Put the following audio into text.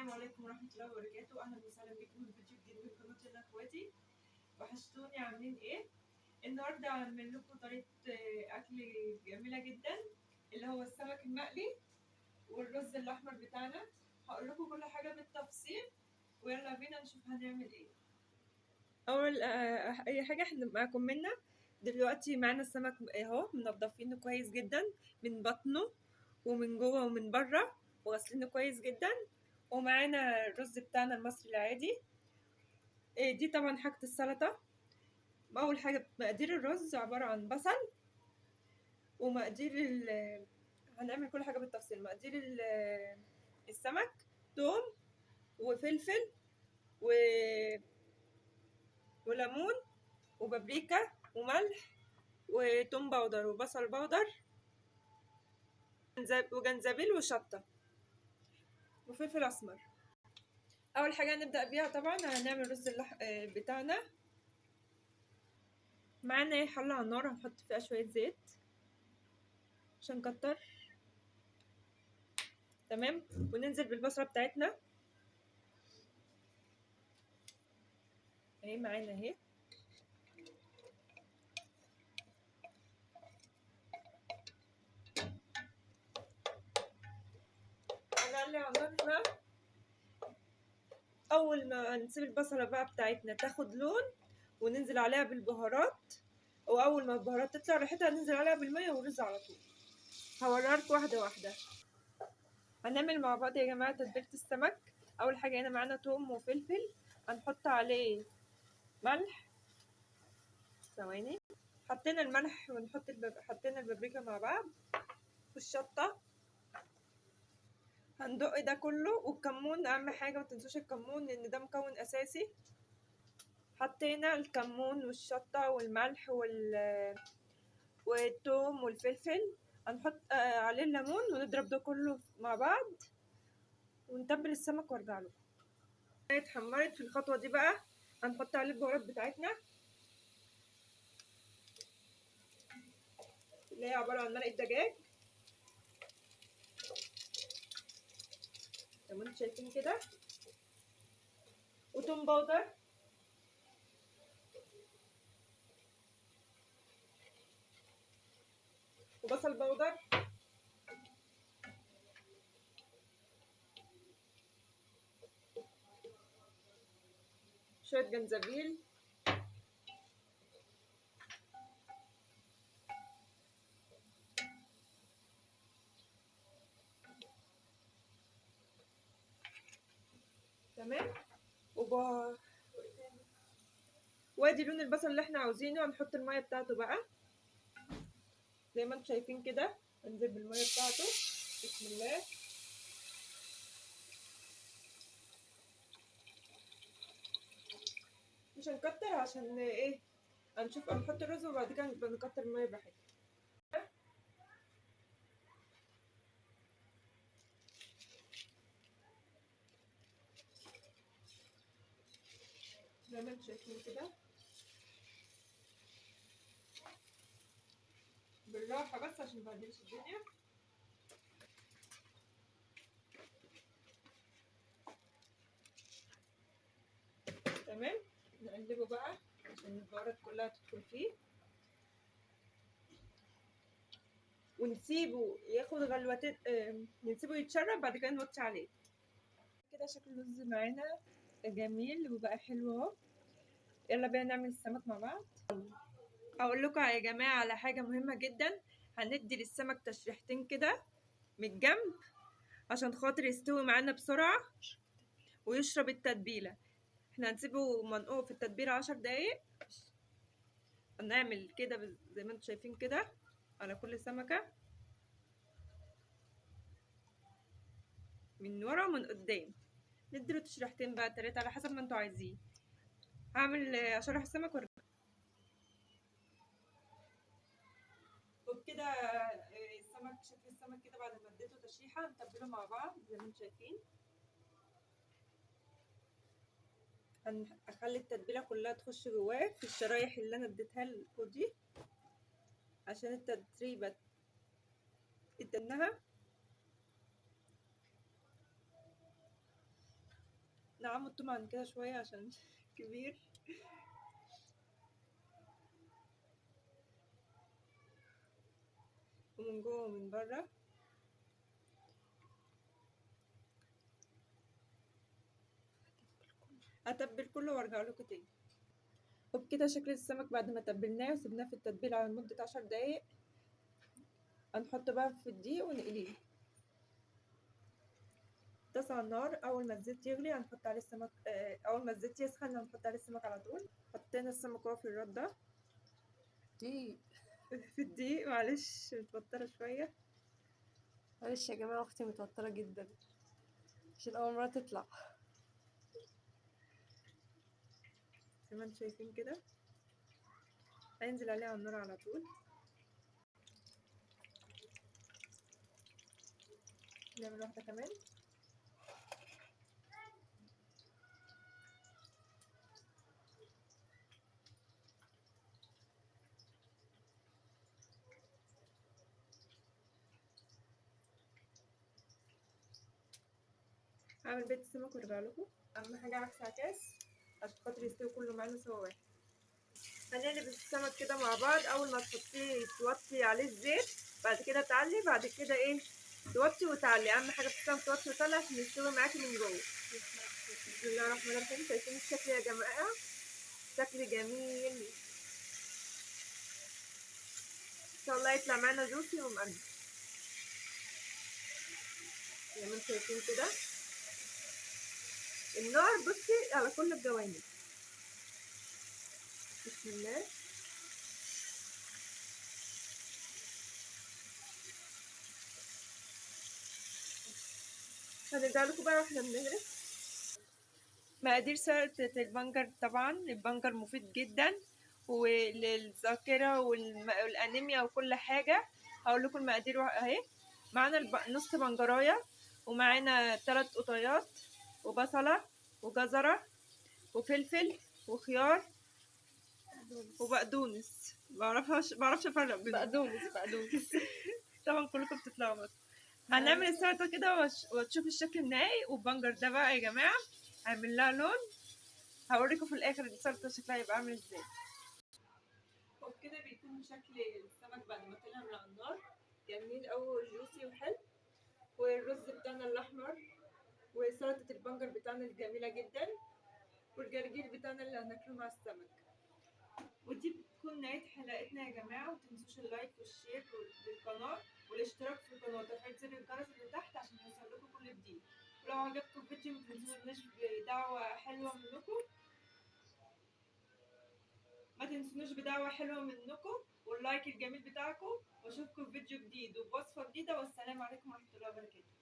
السلام عليكم ورحمة الله وبركاته. أهلا وسهلا بكم في فيديو جديد من قناة جنة اخواتي. وحشتوني، عاملين ايه؟ النهارده هعمل لكم طريقة أكل جميلة جدا، اللي هو السمك المقلي والرز الأحمر بتاعنا. هقول لكم كل حاجة بالتفصيل، ويلا بينا نشوف هنعمل ايه. أول أي حاجة احنا معاكم منا. دلوقتي معانا السمك اهو، منضفينه كويس جدا من بطنه ومن جوه ومن بره، وغسلينه كويس جدا. ومعانا الرز بتاعنا المصري العادي. دي طبعا حاجة السلطة. أول حاجة مقادير الرز عبارة عن بصل، ومقادير هنعمل كل حاجة بالتفصيل. مقادير السمك: توم وفلفل وليمون وبابريكا وملح وتوم باودر وبصل باودر وجنزبيل وشطة وفلفل أسمر. أول حاجة هنبدأ بيها طبعا هنعمل رز بتاعنا. معانا حلة على النار، هنحط فيها شوية زيت مش هنكتر. تمام، وننزل بالبصلة بتاعتنا اهي معانا اهي. هنعلي على النار بقى. اول ما نسيب البصلة بقى بتاعتنا تاخد لون، وننزل عليها بالبهارات، واول ما البهارات تطلع ريحتها ننزل عليها بالمية والرز على طول. هوريلكوا واحدة واحدة. هنعمل مع بعض يا جماعة تتبيلة السمك. اول حاجة هنا معانا توم وفلفل، هنحط عليه ملح. ثواني، حطينا الملح ونحط حطينا البابريكا مع بعض والشطة. هندق ده كله، والكمون اهم حاجة، متنسوش الكمون لان ده مكون اساسي. حطينا الكمون والشطة والملح والثوم والفلفل. هنحط عليه الليمون ونضرب ده كله مع بعض ونتبل السمك وارجع لكم. اتحمرت في الخطوة دي بقى، هنحط عليه البهارات بتاعتنا اللي هي عبارة عن مرقة دجاج زي ما انتم شايفين كده، وتوم باودر وبصل باودر شوية جنزبيل تمام. وادي لون البصل اللي احنا عاوزينه. هنحط المية بتاعته بقى زي ما انتم شايفين كده، انزل بالمية بتاعته. بسم الله. مش هنكتر عشان ايه، هنشوف هنحط الرز وبعد كده نبقى نكتر المية براحتنا. زي ما انتم شايفين كده، بالراحة بس عشان مبهدلش الدنيا. تمام، نقلبه بقى عشان البهارات كلها تدخل فيه، ونسيبه ياخد غلوتين. نسيبه يتشرب، بعد كده نوطي عليه. كده شكل الرز معانا جميل وبقى حلو اهو. يلا بينا نعمل السمك مع بعض. اقول لكم يا جماعه على حاجه مهمه جدا، هندي للسمك تشريحتين كده من الجنب عشان خاطر يستوي معانا بسرعه ويشرب التتبيله. احنا هنسيبه منقوع في التتبيله 10 دقايق. هنعمل كده زي ما انتم شايفين كده على كل سمكه، من ورا ومن قدام. نديله تشريحتين بقى 3 على حسب ما انتوا عايزين. هعمل اشرح السمك وبكده. شكل السمك كده بعد ما اديته تشريحه نتبله مع بعض زي ما انتم شايفين. هخلي التتبيله كلها تخش جواه في الشرايح اللي انا اديتها لكم دي عشان التتريبه اديناها. نعم التوم عن كده شوية عشان كبير. ومن جوه ومن بره. هتبل كله وارجع لكم تاني. وبكده شكل السمك بعد ما تبلناه وسبناه في التتبيلة على مدة 10 دقايق، هنحطه بقى في الدقيق ونقليه. طاسة على النار، أول ما الزيت يغلي هنحط عليه السمك، أول ما الزيت يسخن هنحط عليه السمك على طول. حطينا السمك وهو في الردة دي في الدقيق. معلش متوترة شوية. معلش يا جماعة، أختي متوترة جدا عشان أول مرة تطلع. زي ما انتم شايفين كده، هينزل عليه على النار على طول. نعمل واحدة كمان. هعمل بيت السمك وارجع لكم. أهم حاجة عكس عكاس عشان خاطر يستوي كله معانا سوا واحد. هنقلب السمك كده مع بعض. أول ما تحطيه توطي عليه الزيت، بعد كده تعلي، بعد كده ايه توطي وتعلي. أهم حاجة في السمك توطي وتعلي عشان يستوي معاكي من جوه. بسم الله الرحمن الرحيم. شايفين الشكل يا جماعة؟ شكل جميل ان شاء الله يطلع معانا جوسي ومقرمش زي ما انتم شايفين كده. النار بصي على كل الجوانب. بسم الله. هنرجع لكم بقى واحنا بنهرس. مقادير سلطة البنجر. طبعا البنجر مفيد جدا وللذاكرة والأنيميا وكل حاجة. هقول لكم المقادير اهي. معانا نص بنجراية، ومعانا 3 قطيات، وبصلة، وجزرة، وفلفل، وخيار، وبقدونس. بعرفش افرق بينهم. بقدونس. طبعا كلكم بتطلعوا. بس هنعمل السلطة كده وتشوف الشكل النهائي. والبنجر ده بقى يا جماعة هعمل لها لون، هوريكم في الاخر السلطة شكلها يبقى عامل ازاي. وبكده بيكون شكل السمك بعد ما طلع من على النار جميل اوي وجوسي وحلو. والرز بتاعنا الاحمر، وسلطة البنجر بتاعنا الجميلة جدا، والجرجير بتاعنا اللي هناكله مع السمك. ودي بتكون نهاية حلقتنا يا جماعة. ومتنسوش اللايك والشير للقناة والاشتراك في القناة وتفعيل زر الجرس اللي تحت عشان يوصلكوا كل جديد. ولو عجبكم الفيديو متنسوناش بدعوة حلوة منكم، واللايك الجميل بتاعكم. واشوفكم في فيديو جديد وبوصفة جديدة. والسلام عليكم ورحمة الله وبركاته.